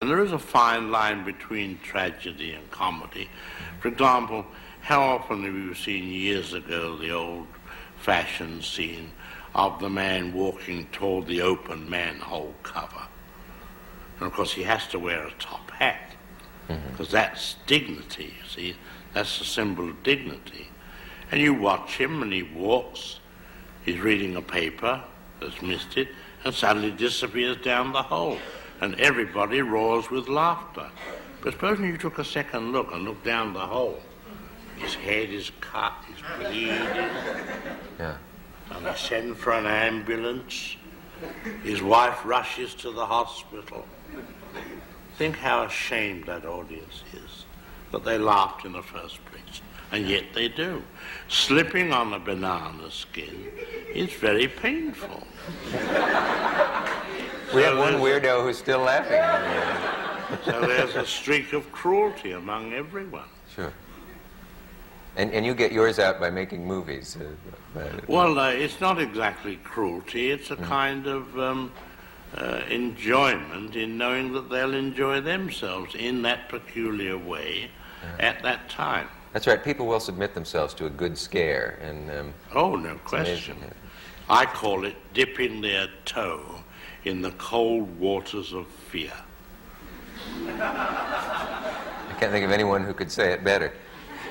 And there is a fine line between tragedy and comedy. For example, how often have you seen years ago the old-fashioned scene of the man walking toward the open manhole cover? And of course he has to wear a top hat, because that's dignity, you see. That's the symbol of dignity. And you watch him and he walks, he's reading a paper that's missed it, and suddenly disappears down the hole. And everybody roars with laughter. But supposing you took a second look and looked down the hole, his head is cut, he's bleeding. Yeah. And they send for an ambulance. His wife rushes to the hospital. Think how ashamed that audience is that they laughed in the first place. And yet they do. Slipping on a banana skin is very painful. We have one weirdo who's still laughing. So there's a streak of cruelty among everyone. Sure. And you get yours out by making movies. Well, it's not exactly cruelty. It's a kind of enjoyment in knowing that they'll enjoy themselves in that peculiar way at that time. That's right. People will submit themselves to a good scare. And oh, no question. I call it dipping their toe in the cold waters of fear. I can't think of anyone who could say it better.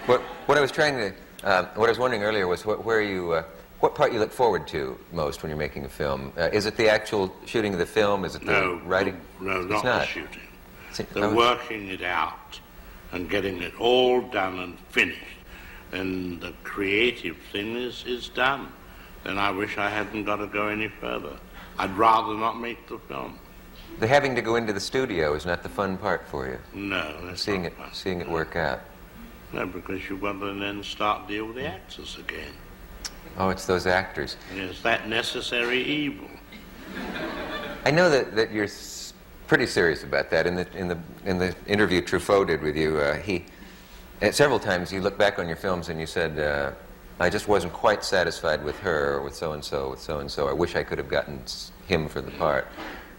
What I was wondering earlier was what part you look forward to most when you're making a film. Is it the actual shooting of the film? Is it the writing? No, not the shooting. The working it out and getting it all done and finished. And the creative thing is done. Then I wish I hadn't got to go any further. I'd rather not make the film. The having to go into the studio is not the fun part for you? No, that's seeing not fun. Seeing it work out. No, because you've got to then start deal with the actors again. Oh, it's those actors. Yes, that necessary evil. I know that you're pretty serious about that. In the interview Truffaut did with you, several times you look back on your films and you said, I just wasn't quite satisfied with her, or with so-and-so, with so-and-so. I wish I could have gotten him for the part.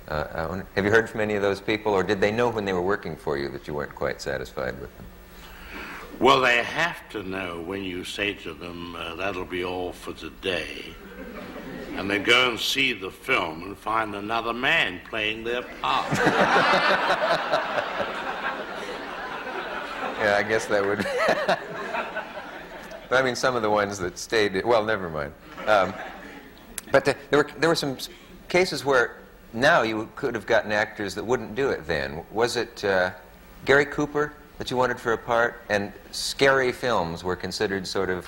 Have you heard from any of those people, or did they know when they were working for you that you weren't quite satisfied with them? Well, they have to know when you say to them, that'll be all for today, and they go and see the film and find another man playing their part. Yeah, I guess that would... I mean, some of the ones that stayed... Well, never mind. But there were some cases where now you could have gotten actors that wouldn't do it then. Was it Gary Cooper that you wanted for a part? And scary films were considered sort of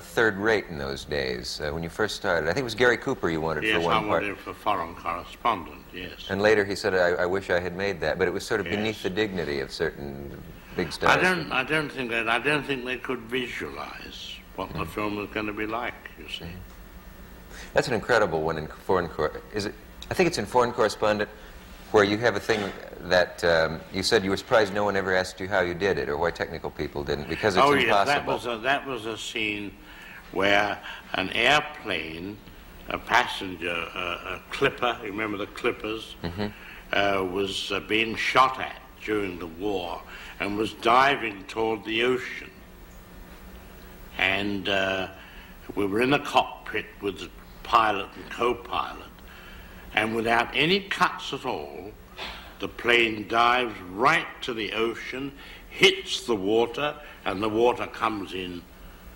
third-rate in those days when you first started. I think it was Gary Cooper you wanted for one part. Yes, I wanted for Foreign Correspondent, yes. And later he said, I wish I had made that. But it was sort of beneath the dignity of certain big stars. I don't think they could visualize what the film was going to be like, you see. That's an incredible one in Foreign Correspondent. I think it's in Foreign Correspondent where you have a thing that you said you were surprised no one ever asked you how you did it or why technical people didn't, because it's impossible. Yes, that was a scene where an airplane, a passenger, a clipper, you remember the clippers, was being shot at during the war and was diving toward the ocean. And we were in the cockpit with the pilot and co-pilot, and without any cuts at all, the plane dives right to the ocean, hits the water, and the water comes in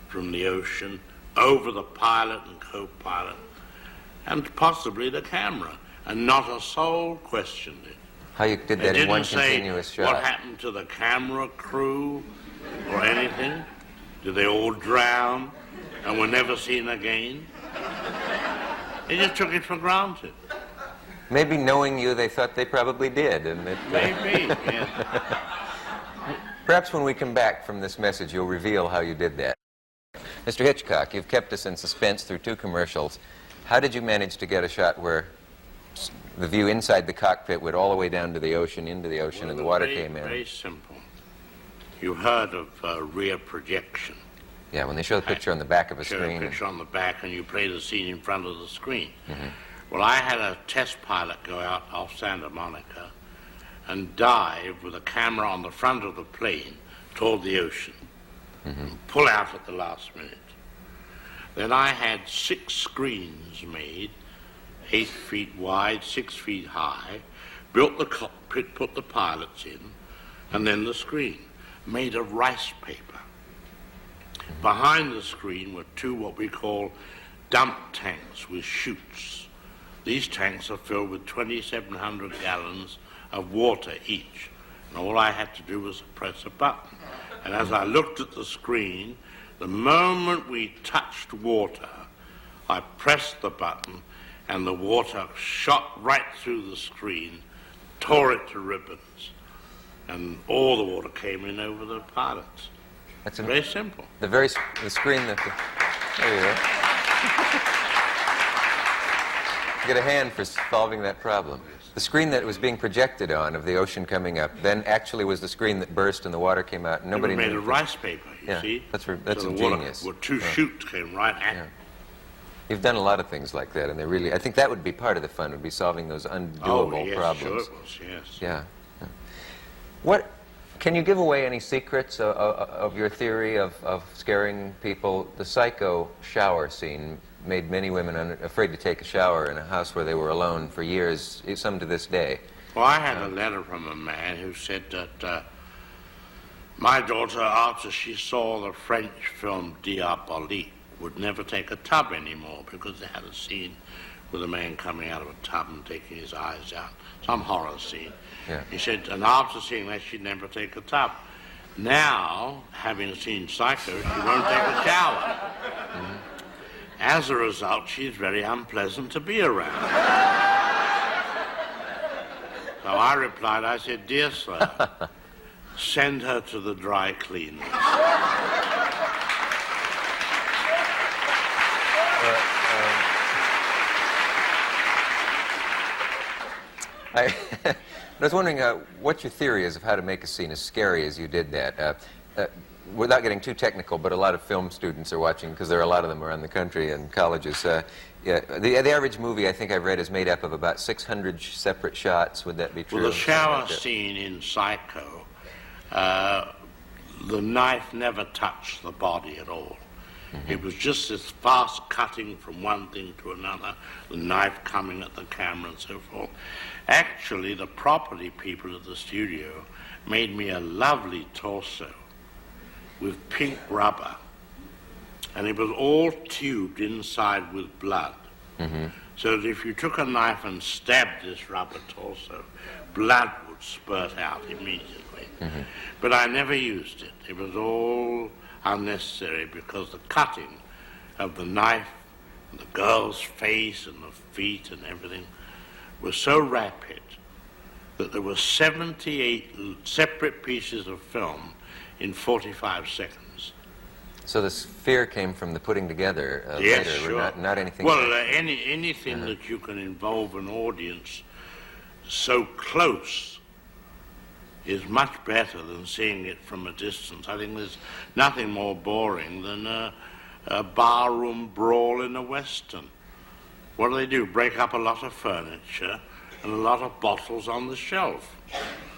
from the ocean over the pilot and co-pilot, and possibly the camera, and not a soul questioned it. How you did that in one continuous shot? What happened to the camera crew or anything? Did they all drown and were never seen again? They just took it for granted. Maybe knowing you, they thought they probably did. And maybe, yes. Perhaps when we come back from this message, you'll reveal how you did that. Mr. Hitchcock, you've kept us in suspense through 2 commercials. How did you manage to get a shot where the view inside the cockpit went all the way down to the ocean, into the ocean, and the water came in? Very simple. You heard of rear projection. Yeah, when they show the picture on the back of a screen. Show the picture on the back and you play the scene in front of the screen. Well, I had a test pilot go out off Santa Monica and dive with a camera on the front of the plane toward the ocean and pull out at the last minute. Then I had 6 screens made, 8 feet wide, 6 feet high, built the cockpit, put the pilots in, and then the screen, made of rice paper. Behind the screen were 2 what we call dump tanks with chutes. These tanks are filled with 2,700 gallons of water each, and all I had to do was press a button. And as I looked at the screen, the moment we touched water, I pressed the button, and the water shot right through the screen, tore it to ribbons, and all the water came in over the pilots. That's very simple. The screen that there you go. Get a hand for solving that problem. The screen that was being projected on of the ocean coming up then actually was the screen that burst and the water came out. And nobody made of rice paper, you see? That's so ingenious. Water, 2 chutes came right at it. You've done a lot of things like that, and they really, I think that would be part of the fun, would be solving those undoable problems. Sure it was, yes. Yeah. What, can you give away any secrets of your theory of scaring people? The psycho shower scene made many women afraid to take a shower in a house where they were alone for years, some to this day. Well, I had a letter from a man who said that my daughter, after she saw the French film Diabolique, would never take a tub anymore because they had a scene with a man coming out of a tub and taking his eyes out, some horror scene. Yeah. He said, and after seeing that, she'd never take a tub. Now, having seen Psycho, she won't take a shower. As a result, she's very unpleasant to be around. So I replied, I said, dear sir, send her to the dry cleaners. I was wondering what your theory is of how to make a scene as scary as you did that. Without getting too technical, but a lot of film students are watching, because there are a lot of them around the country and colleges. The average movie, I think I've read, is made up of about 600 separate shots. Would that be true? Well, the shower scene in Psycho, the knife never touched the body at all. It was just this fast cutting from one thing to another, the knife coming at the camera and so forth. Actually, the property people at the studio made me a lovely torso with pink rubber, and it was all tubed inside with blood. So that if you took a knife and stabbed this rubber torso, blood would spurt out immediately. But I never used it. It was all unnecessary because the cutting of the knife, and the girl's face and the feet and everything was so rapid that there were 78 separate pieces of film in 45 seconds. So this fear came from the putting together yes, later, sure. not anything. Well, anything that you can involve an audience so close is much better than seeing it from a distance. I think there's nothing more boring than a barroom brawl in a Western. What do? Break up a lot of furniture and a lot of bottles on the shelf.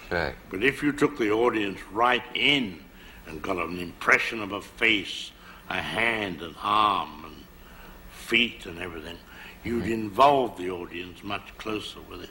Right. But if you took the audience right in and got an impression of a face, a hand, an arm, and feet and everything, you'd involve the audience much closer with it.